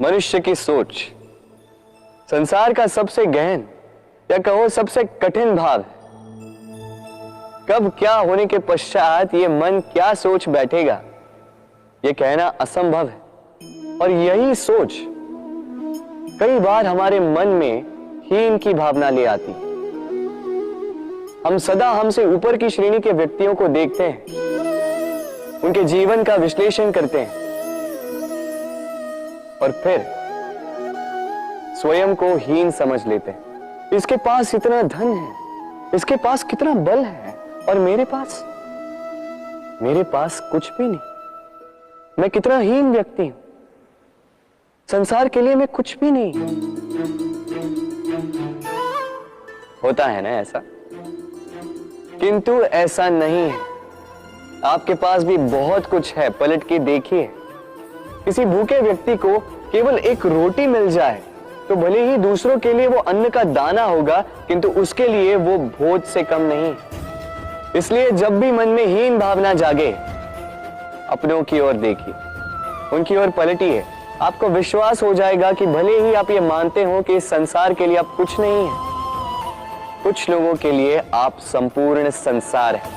मनुष्य की सोच संसार का सबसे गहन या कहो सबसे कठिन भाव है। कब क्या होने के पश्चात ये मन क्या सोच बैठेगा, ये कहना असंभव है। और यही सोच कई बार हमारे मन में हीन की भावना ले आती। हम सदा हमसे ऊपर की श्रेणी के व्यक्तियों को देखते हैं, उनके जीवन का विश्लेषण करते हैं और फिर स्वयं को हीन समझ लेते हैं। इसके पास इतना धन है, इसके पास कितना बल है, और मेरे पास कुछ भी नहीं। मैं कितना हीन व्यक्ति हूं, संसार के लिए मैं कुछ भी नहीं। होता है ना ऐसा? किंतु ऐसा नहीं है। आपके पास भी बहुत कुछ है, पलट के देखिए। किसी भूखे व्यक्ति को केवल एक रोटी मिल जाए तो भले ही दूसरों के लिए वो अन्न का दाना होगा, किंतु उसके लिए वो भोज से कम नहीं। इसलिए जब भी मन में हीन भावना जागे, अपनों की ओर देखिए, उनकी ओर पलटिए। आपको विश्वास हो जाएगा कि भले ही आप ये मानते हो कि इस संसार के लिए आप कुछ नहीं है, कुछ लोगों के लिए आप संपूर्ण संसार है।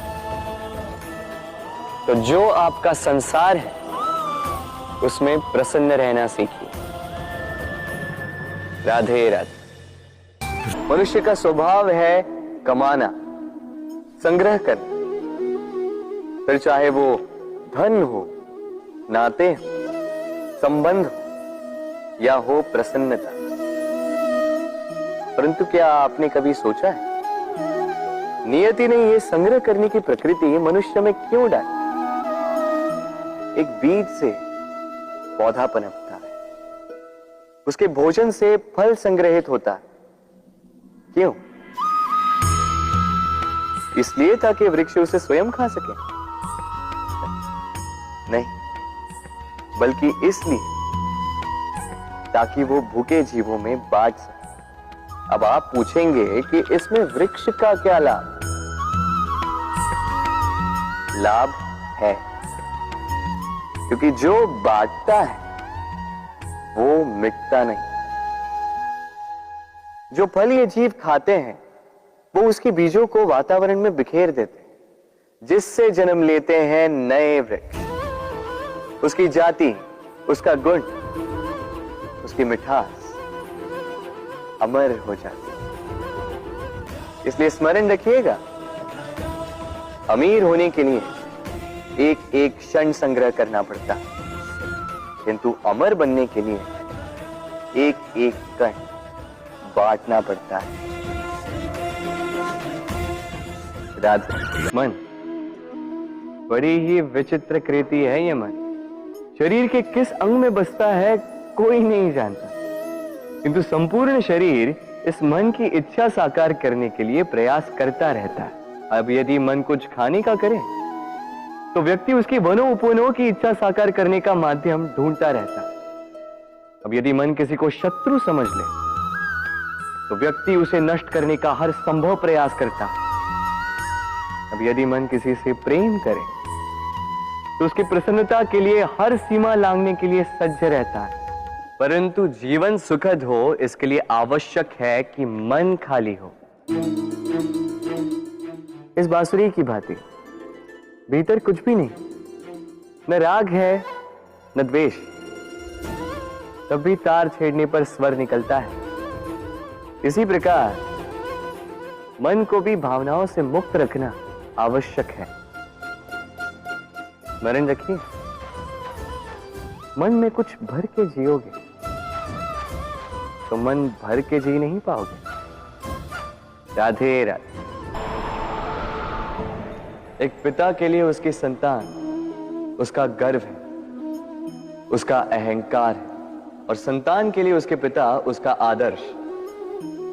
तो जो आपका संसार है उसमें प्रसन्न रहना सीखिए। राधे राधे। मनुष्य का स्वभाव है कमाना, संग्रह करना, फिर चाहे वो धन हो, नाते हो, संबंध हो या हो प्रसन्नता। परंतु क्या आपने कभी सोचा है, नियति ने ये संग्रह करने की प्रकृति मनुष्य में क्यों डाली? एक बीज से पौधा पनपता है, उसके भोजन से फल संग्रहित होता है। क्यों? इसलिए ताकि वृक्ष उसे स्वयं खा सके? नहीं, बल्कि इसलिए ताकि वो भूखे जीवों में बांट सके। अब आप पूछेंगे कि इसमें वृक्ष का क्या लाभ? लाभ है, क्योंकि जो बांटता है वो मिटता नहीं। जो फल ये जीव खाते हैं वो उसकी बीजों को वातावरण में बिखेर देते हैं, जिससे जन्म लेते हैं नए वृक्ष। उसकी जाति, उसका गुण, उसकी मिठास अमर हो जाती है। इसलिए स्मरण रखिएगा, अमीर होने के लिए एक एक क्षण संग्रह करना पड़ता है, किंतु अमर बनने के लिए एक एक कण बांटना पड़ता है। राधे। मन बड़ी ही विचित्र कृति है। ये मन शरीर के किस अंग में बसता है कोई नहीं जानता, किंतु संपूर्ण शरीर इस मन की इच्छा साकार करने के लिए प्रयास करता रहता है। अब यदि मन कुछ खाने का करे तो व्यक्ति उसकी वनों उपवनों की इच्छा साकार करने का माध्यम ढूंढता रहता है। अब यदि मन किसी को शत्रु समझ ले तो व्यक्ति उसे नष्ट करने का हर संभव प्रयास करता है। अब यदि मन किसी से प्रेम करे तो उसकी प्रसन्नता के लिए हर सीमा लांघने के लिए सज्ज रहता है। परंतु जीवन सुखद हो, इसके लिए आवश्यक है कि मन खाली हो। इस बांसुरी की भांति भीतर कुछ भी नहीं, न राग है न द्वेष, तब भी तार छेड़ने पर स्वर निकलता है। इसी प्रकार मन को भी भावनाओं से मुक्त रखना आवश्यक है। स्मरण रखिए, मन में कुछ भर के जियोगे तो मन भर के जी नहीं पाओगे। राधे राधे। एक पिता के लिए उसकी संतान उसका गर्व है, उसका अहंकार है, और संतान के लिए उसके पिता उसका आदर्श,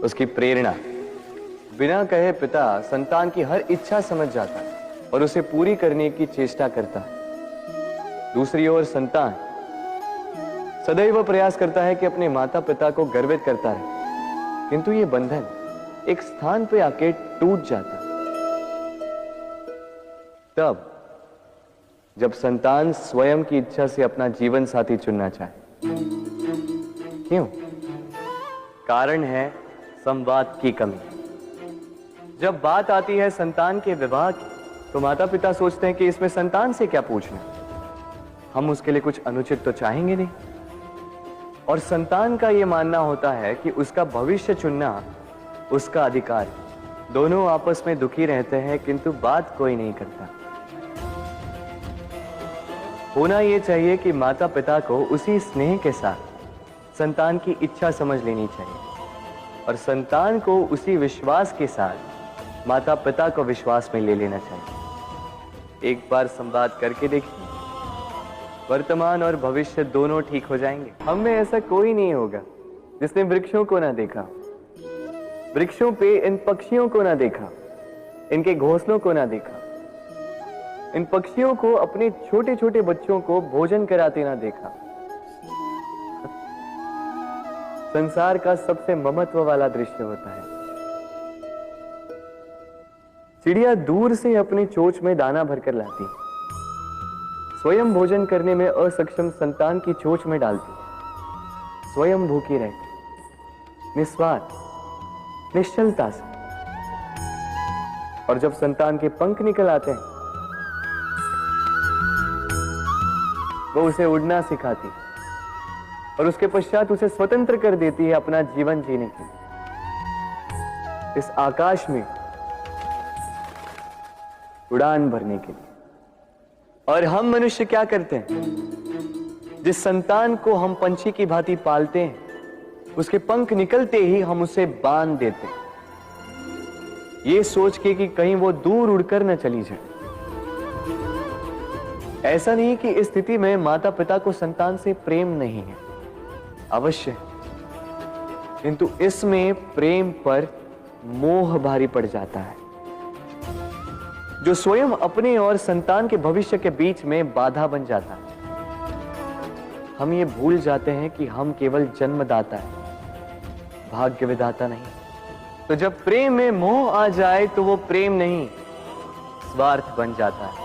उसकी प्रेरणा। बिना कहे पिता संतान की हर इच्छा समझ जाता है और उसे पूरी करने की चेष्टा करता है। दूसरी ओर संतान सदैव प्रयास करता है कि अपने माता पिता को गर्वित करता रहे, किंतु ये बंधन एक स्थान पे आके टूट जाता है। तब जब संतान स्वयं की इच्छा से अपना जीवन साथी चुनना चाहे। क्यों? कारण है संवाद की कमी। जब बात आती है संतान के विवाह की, तो माता पिता सोचते हैं कि इसमें संतान से क्या पूछना, हम उसके लिए कुछ अनुचित तो चाहेंगे नहीं। और संतान का यह मानना होता है कि उसका भविष्य चुनना उसका अधिकार है। दोनों आपस में दुखी रहते हैं, किंतु बात कोई नहीं करता। होना यह चाहिए कि माता पिता को उसी स्नेह के साथ संतान की इच्छा समझ लेनी चाहिए और संतान को उसी विश्वास के साथ माता पिता को विश्वास में ले लेना चाहिए। एक बार संवाद करके देखिए, वर्तमान और भविष्य दोनों ठीक हो जाएंगे। हम में ऐसा कोई नहीं होगा जिसने वृक्षों को ना देखा, वृक्षों पे इन पक्षियों को ना देखा, इनके घोंसलों को ना देखा, इन पक्षियों को अपने छोटे छोटे बच्चों को भोजन कराते ना देखा। संसार का सबसे ममत्व वाला दृश्य होता है। चिड़िया दूर से अपनी चोंच में दाना भरकर लाती, स्वयं भोजन करने में असक्षम संतान की चोंच में डालती, स्वयं भूखी रहती, निस्वार्थ निश्चलता से। और जब संतान के पंख निकल आते हैं, वो उसे उड़ना सिखाती और उसके पश्चात उसे स्वतंत्र कर देती है अपना जीवन जीने के लिए, इस आकाश में उड़ान भरने के लिए। और हम मनुष्य क्या करते हैं? जिस संतान को हम पंछी की भांति पालते हैं, उसके पंख निकलते ही हम उसे बांध देते हैं, ये सोच के कि कहीं वो दूर उड़कर न चली जाए। ऐसा नहीं कि इस स्थिति में माता पिता को संतान से प्रेम नहीं है, अवश्य है, किंतु इसमें प्रेम पर मोह भारी पड़ जाता है, जो स्वयं अपने और संतान के भविष्य के बीच में बाधा बन जाता है। हम ये भूल जाते हैं कि हम केवल जन्मदाता है, भाग्य विधाता नहीं। तो जब प्रेम में मोह आ जाए तो वो प्रेम नहीं, स्वार्थ बन जाता है।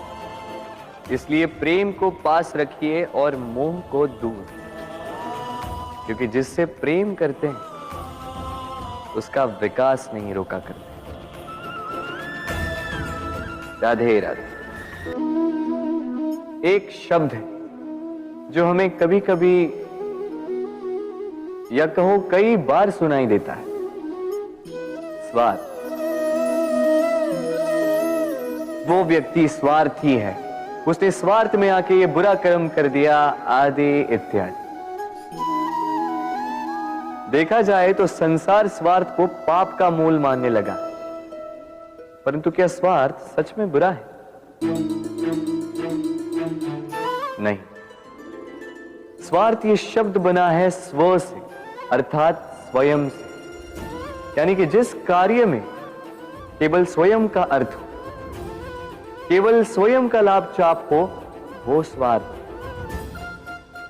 इसलिए प्रेम को पास रखिए और मोह को दूर, क्योंकि जिससे प्रेम करते हैं उसका विकास नहीं रोका करते। राधे राधे। एक शब्द है जो हमें कभी कभी या कहो कई बार सुनाई देता है, स्वार्थ। वो व्यक्ति स्वार्थी है, उसने स्वार्थ में आके ये बुरा कर्म कर दिया, आदि इत्यादि। देखा जाए तो संसार स्वार्थ को पाप का मूल मानने लगा, परंतु क्या स्वार्थ सच में बुरा है? नहीं। स्वार्थ ये शब्द बना है स्व से, अर्थात स्वयं से, यानी कि जिस कार्य में केवल स्वयं का अर्थ हो, केवल स्वयं का लाभ चाप हो, वो स्वार्थ।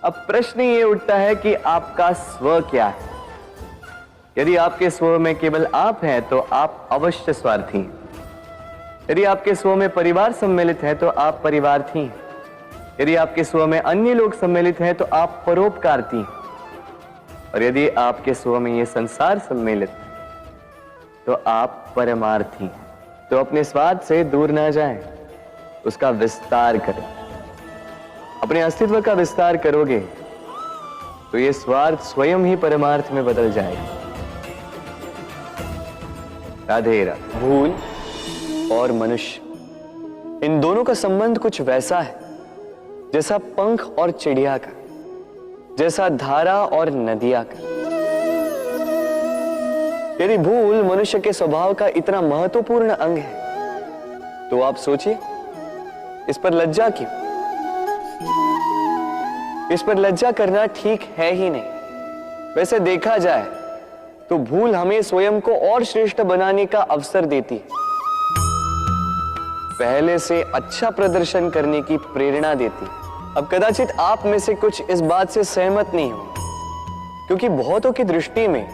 अब प्रश्न ये उठता है कि आपका स्व क्या है? यदि आपके स्व में केवल आप हैं तो आप अवश्य स्वार्थी हैं। यदि आपके स्व में परिवार सम्मिलित है तो आप परिवार्थी हैं। यदि आपके स्व में अन्य लोग सम्मिलित हैं तो आप परोपकारती हैं। और यदि आपके स्व में ये संसार सम्मिलित है तो आप परमार्थी हैं। तो अपने स्वार्थ से दूर ना जाएं, उसका विस्तार करें। अपने अस्तित्व का विस्तार करोगे तो ये स्वार्थ स्वयं ही परमार्थ में बदल जाएगा। राधे राधे। भूल और मनुष्य, इन दोनों का संबंध कुछ वैसा है जैसा पंख और चिड़िया का, जैसा धारा और नदिया का। यदि भूल मनुष्य के स्वभाव का इतना महत्वपूर्ण अंग है तो आप सोचिए, इस पर लज्जा क्यों? इस पर लज्जा करना ठीक है ही नहीं। वैसे देखा जाए तो भूल हमें स्वयं को और श्रेष्ठ बनाने का अवसर देती है, पहले से अच्छा प्रदर्शन करने की प्रेरणा देती है। अब कदाचित आप में से कुछ इस बात से सहमत नहीं हो, क्योंकि बहुतों की दृष्टि में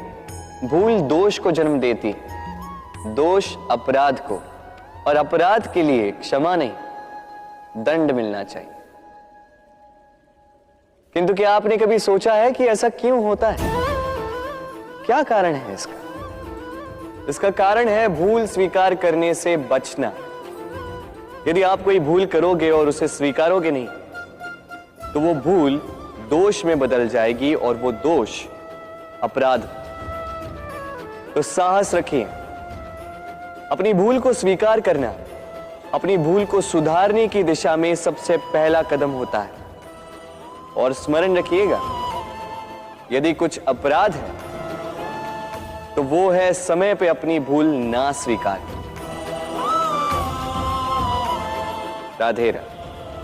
भूल दोष को जन्म देती है, दोष अपराध को, और अपराध के लिए क्षमा नहीं, दंड मिलना चाहिए। किंतु क्या आपने कभी सोचा है कि ऐसा क्यों होता है? क्या कारण है इसका? इसका कारण है भूल स्वीकार करने से बचना। यदि आप कोई भूल करोगे और उसे स्वीकारोगे नहीं, तो वो भूल दोष में बदल जाएगी और वो दोष अपराध। तो साहस रखिए। अपनी भूल को स्वीकार करना अपनी भूल को सुधारने की दिशा में सबसे पहला कदम होता है। और स्मरण रखिएगा, यदि कुछ अपराध है तो वो है समय पे अपनी भूल ना स्वीकार। राधे राधे।